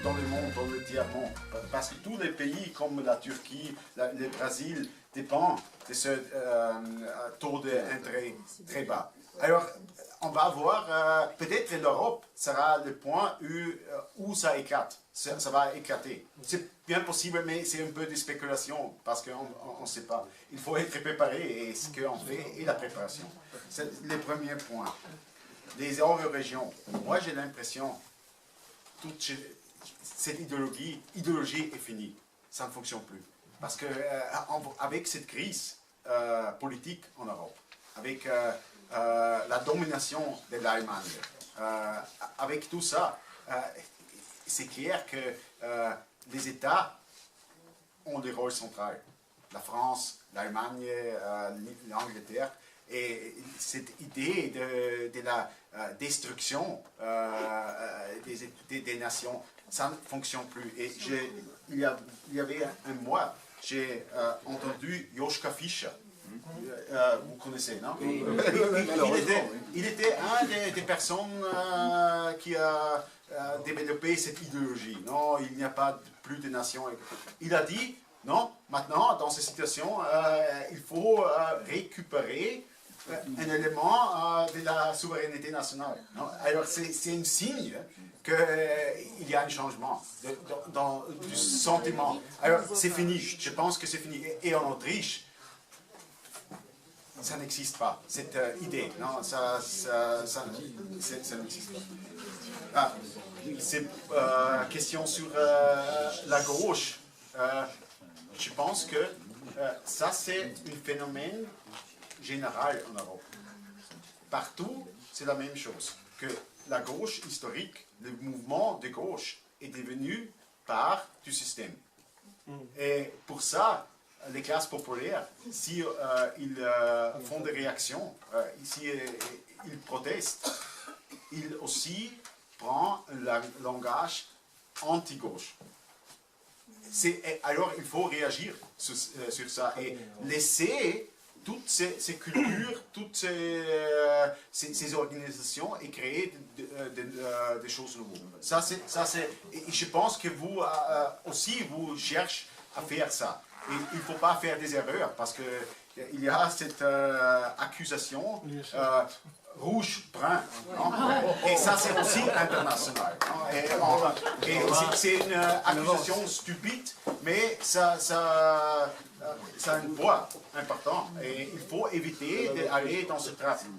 dans le monde, dans le tiers-monde. Parce que tous les pays comme la Turquie, le Brésil, dépendent de ce taux d'intérêt très bas. Alors, on va voir, peut-être l'Europe sera le point où ça éclate. Ça va éclater. C'est bien possible, mais c'est un peu de spéculation, parce qu'on ne sait pas. Il faut être préparé, et ce qu'on fait est la préparation. C'est le premier point. Les euro-régions. Moi, j'ai l'impression que toute cette idéologie est finie. Ça ne fonctionne plus. Parce que avec cette crise politique en Europe, avec la domination de l'Allemagne, avec tout ça, c'est clair que les États ont des rôles centraux. La France, l'Allemagne, l'Angleterre. Et cette idée de la destruction des nations, ça ne fonctionne plus. Et il y avait un mois, j'ai entendu Joschka Fischer. Vous connaissez, non? Il était un des personnes qui a développé cette idéologie. Non, il n'y a pas plus de nations. Il a dit, non, maintenant, dans cette situation, il faut récupérer un élément de la souveraineté nationale. Non? Alors, c'est un signe qu'il y a un changement du sentiment. Alors, c'est fini. Je pense que c'est fini. Et en Autriche, ça n'existe pas, cette idée. Non, ça n'existe pas. C'est question sur la gauche. Je pense que ça, c'est un phénomène général en Europe. Partout, c'est la même chose. Que la gauche historique, le mouvement de gauche, est devenu part du système. Et pour ça, les classes populaires, si ils font des réactions, si ils protestent, ils aussi prennent un langage anti-gauche. Alors il faut réagir sur ça et laisser toutes ces cultures, toutes ces organisations et créer des choses nouvelles. Et je pense que vous aussi, vous cherchez à faire ça. Et il ne faut pas faire des erreurs parce qu'il y a cette accusation rouge-brun. Et ça, c'est aussi international. Et c'est une accusation stupide, mais ça a un poids important. Et il faut éviter d'aller dans ce trafic.